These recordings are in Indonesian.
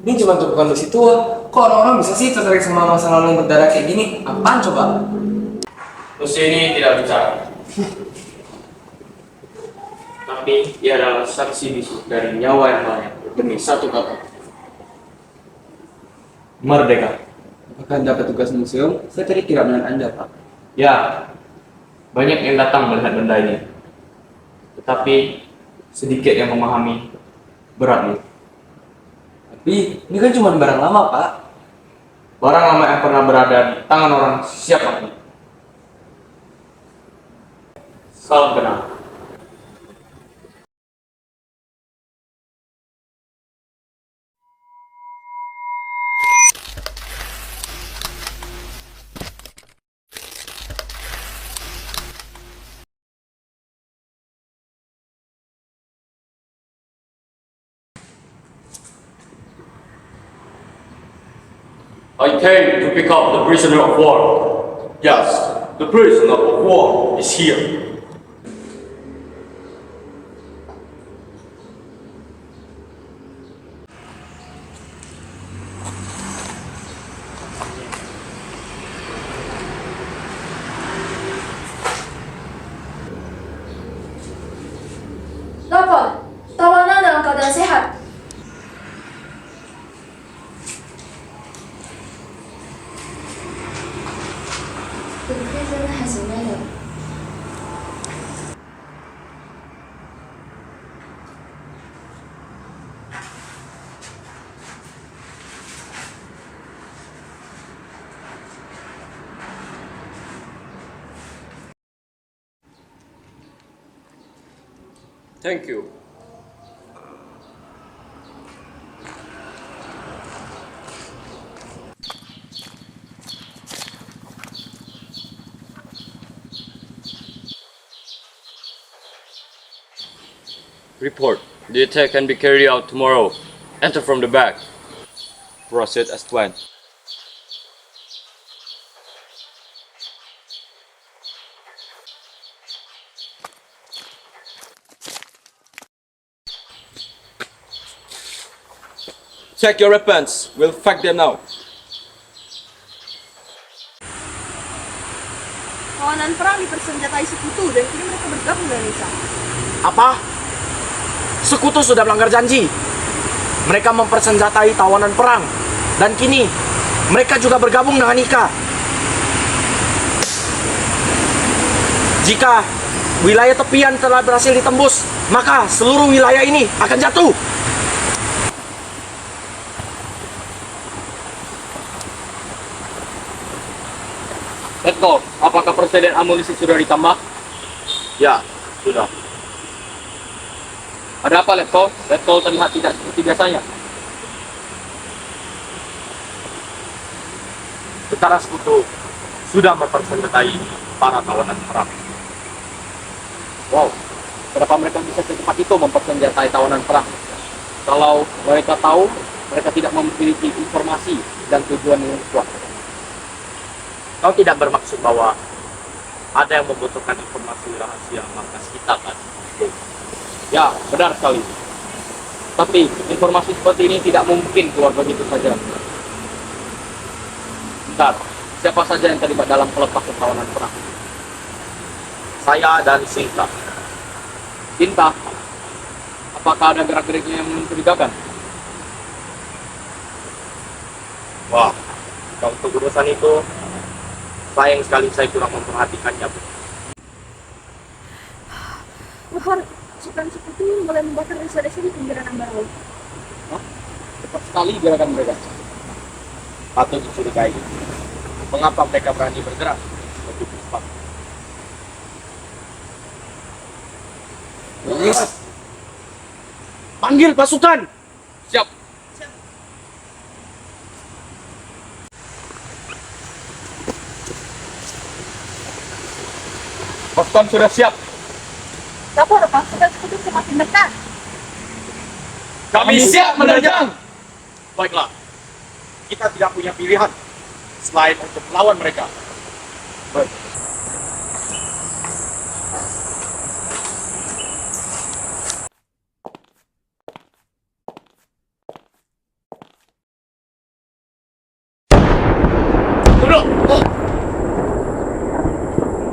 Ini cuma untuk kondisi tua. Kok orang-orang bisa sih tertarik sama masa lalu yang berdarah kayak gini? Apaan coba? Lucy ini tidak bicara, tapi ia adalah saksi bisu dari nyawa yang banyak demi satu kata. Merdeka. Apakah Anda petugas museum? Saya tadi kira dengan Anda, Pak. Ya, banyak yang datang melihat benda ini, tetapi sedikit yang memahami beratnya. Tapi ini kan cuma barang lama, Pak. Barang lama yang pernah berada di tangan orang siapapun. Salam kenal. I came to pick up the prisoner of war. Yes, the prisoner of war is here. Lapor, tawanan dalam keadaan sehat. The prisoner has a medal. Thank you. Report. The attack can be carried out tomorrow. Enter from the back. Proceed as planned. Check your weapons. We'll fact them now. Tawanan perang dipersenjatai sekutu dan kini mereka bergabung dengan Nisa. Apa? Sekutu sudah melanggar janji. Mereka mempersenjatai tawanan perang. Dan kini, mereka juga bergabung dengan Ika. Jika wilayah tepian telah berhasil ditembus, maka seluruh wilayah ini akan jatuh. Letko, apakah persediaan amunisi sudah ditambah? Ya, sudah. Ada apa, Letko? Letko terlihat tidak seperti biasanya. Tentara sekutu sudah mempersenjatai para tawanan perang. Wow, kenapa mereka bisa secepat itu mempersenjatai tawanan perang? Kalau mereka tahu, mereka tidak memiliki informasi dan tujuan yang kuat. Kau tidak bermaksud bahwa ada yang membutuhkan informasi rahasia markas kita kan? Ya, benar sekali. Tapi informasi seperti ini tidak mungkin keluar begitu saja. Bentar, siapa saja yang terlibat dalam pelepas tawanan perang? Saya dan Sinta. Cinta, apakah ada gerak-geriknya yang mencurigakan? Wah, kalau untuk urusan itu, sayang sekali saya kurang memperhatikannya, Bu. Mohon, pasukan sekutu mulai membakar desa-desa di pinggiran Ambarau. Cepat sekali gerakan mereka. Patut dicurigai. Mengapa mereka berani bergerak lebih cepat? Panggil pasukan! Siap. Pasukan sudah siap. Lapor, pasukan sekutu semakin dekat. Kami siap menerjang. Baiklah, kita tidak punya pilihan selain untuk melawan mereka. Baik. Duduk.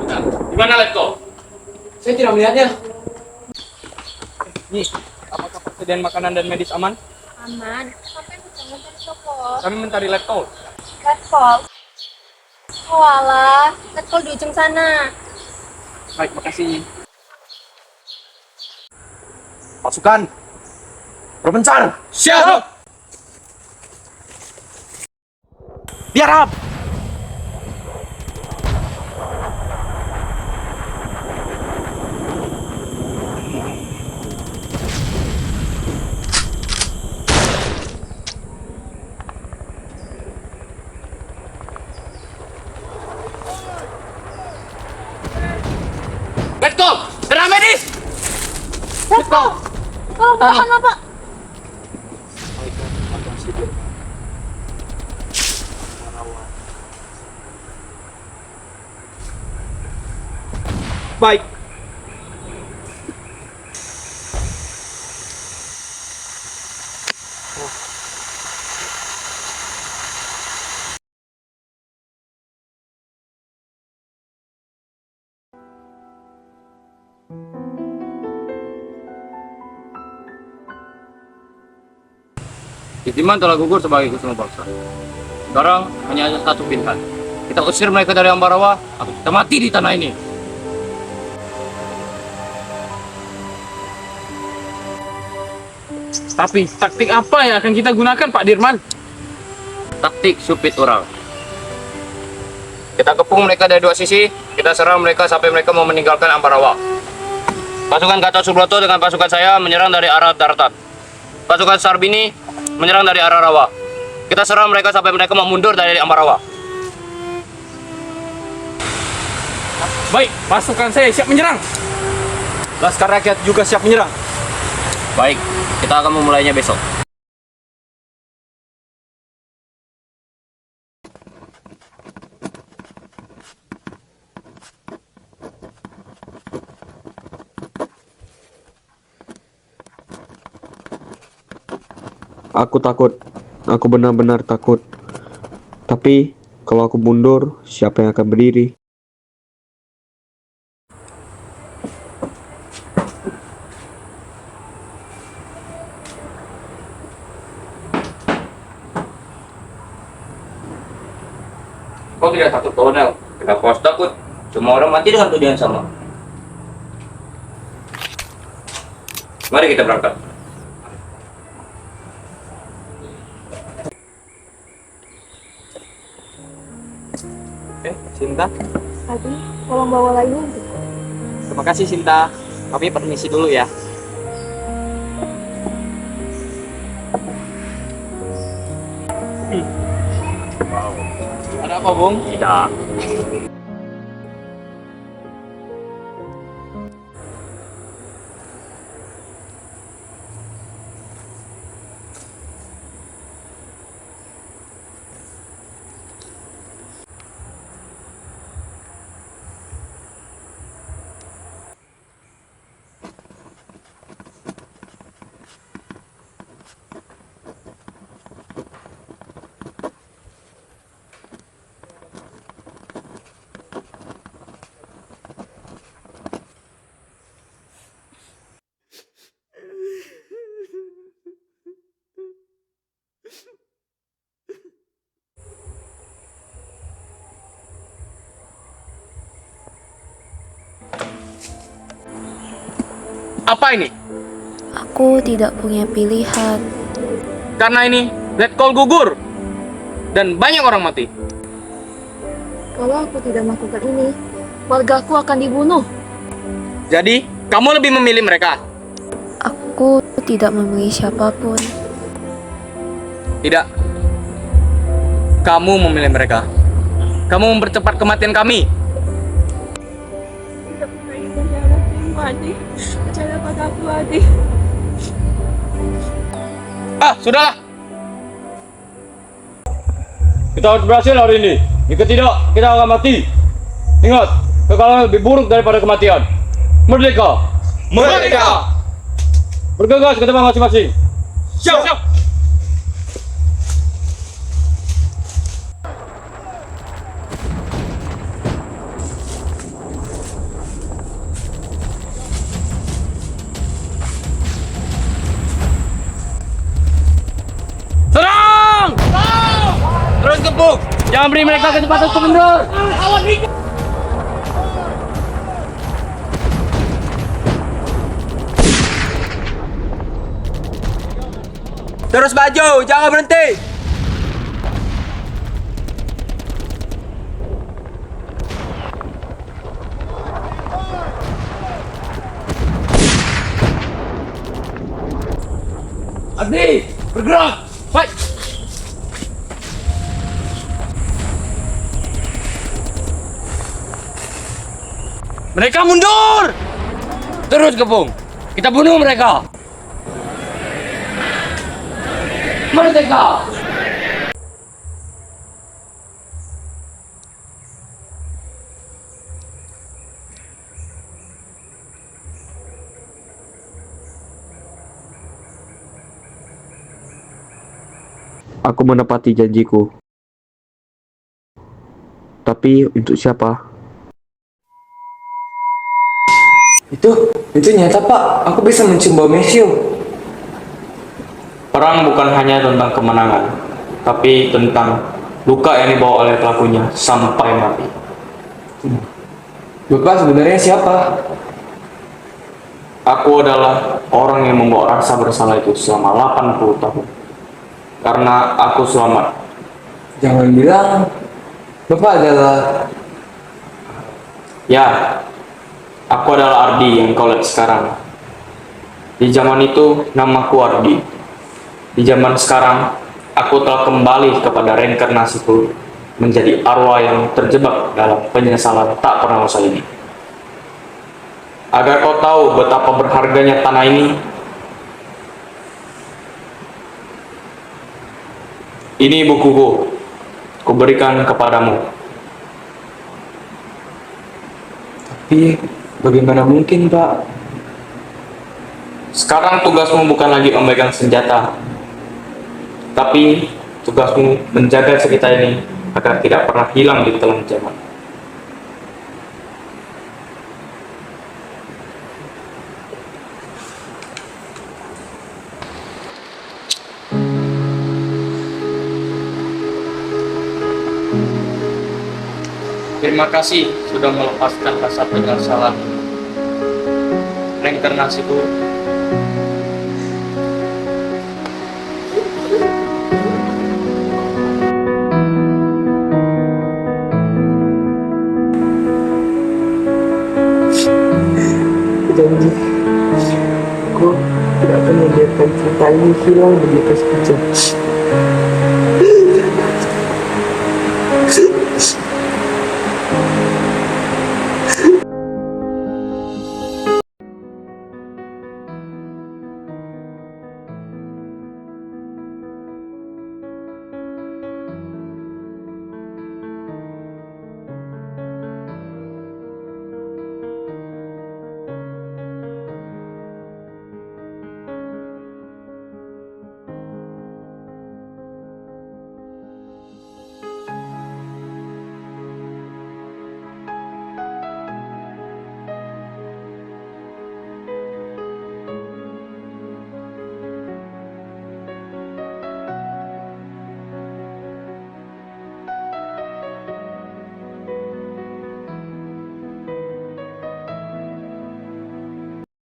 Bentar. Di mana Letko? Saya tidak melihatnya. Nih, apakah persediaan makanan dan medis aman? Aman. Sampai jangan cari toko. Kami mencari Letkol. Letkol. Oh alah, Letkol di ujung sana. Baik, makasih. Pasukan, berpencar. Siap! Biarap. Letko! Serang medis! Letkol! Tolong tahan Bapak. Baik. Kitiman telah gugur sebagai kusuma bangsa. Sekarang hanya ada satu pilihan. Kita usir mereka dari Ambarawa atau kita mati di tanah ini. Tapi taktik apa yang akan kita gunakan, Pak Dirman? Taktik supit orang. Kita kepung mereka dari dua sisi, kita serang mereka sampai mereka mau meninggalkan Ambarawa. Pasukan Gatot Subroto dengan pasukan saya menyerang dari arah daratan. Pasukan Sarbini menyerang dari arah rawa. Kita serang mereka sampai mereka mau mundur dari Ambarawa. Baik, pasukan saya siap menyerang. Laskar rakyat juga siap menyerang. Baik, kita akan memulainya besok. Aku takut. Aku benar-benar takut. Tapi, kalau aku mundur, siapa yang akan berdiri? Kau tidak takut, Kolonel? Kenapa kau harus takut? Semua orang mati dengan tujuan sama. Mari kita berangkat. Sinta. Tadi, tolong bawa lagi. Terima kasih, Sinta. Kami permisi dulu ya. Ada apa, Bung? Tidak. Apa ini? Aku tidak punya pilihan. Karena ini Letkol gugur dan banyak orang mati. Kalau aku tidak melakukan ini, wargaku akan dibunuh. Jadi, kamu lebih memilih mereka? Aku tidak memilih siapapun. Tidak. Kamu memilih mereka. Kamu mempercepat kematian kami. Tidak punya ibadah mati. Percaya pada aku, Adi. Ah, sudahlah. Kita harus berhasil hari ini. Jika tidak, kita akan mati. Ingat, kekalahan lebih buruk daripada kematian. Merdeka! Merdeka! Bergegas ke tempat masing-masing. Siap, siap. Jangan beri mereka kesempatan untuk mundur. Terus maju, jangan berhenti. Ardi, bergerak. Fight. Mereka mundur. Terus Kepung. Kita bunuh mereka. Merdeka. Aku menepati janjiku. Tapi untuk siapa? Itu nyata Pak. Aku bisa mencium bau mesio. Perang bukan hanya tentang kemenangan, tapi tentang luka yang dibawa oleh pelakunya sampai mati. Bapak sebenarnya siapa? Aku adalah orang yang membawa rasa bersalah itu selama 80 tahun. Karena aku selamat. Jangan bilang Bapak adalah... Ya, aku adalah Ardi yang kau lihat sekarang. Di zaman itu namaku Ardi. Di zaman sekarang, aku telah kembali kepada reinkarnasiku menjadi arwah yang terjebak dalam penyesalan tak pernah usai ini. Agar kau tahu betapa berharganya tanah ini, ini bukuku, kuberikan kepadamu. Tapi bagaimana mungkin Pak? Sekarang tugasmu bukan lagi memegang senjata, tapi tugasmu menjaga cerita ini agar tidak pernah hilang di telan zaman. Terima kasih sudah melepaskan rasa penyesalan. Reinkarnasiku Janji, aku tidak akan membiarkan cerita ini hilang begitu saja.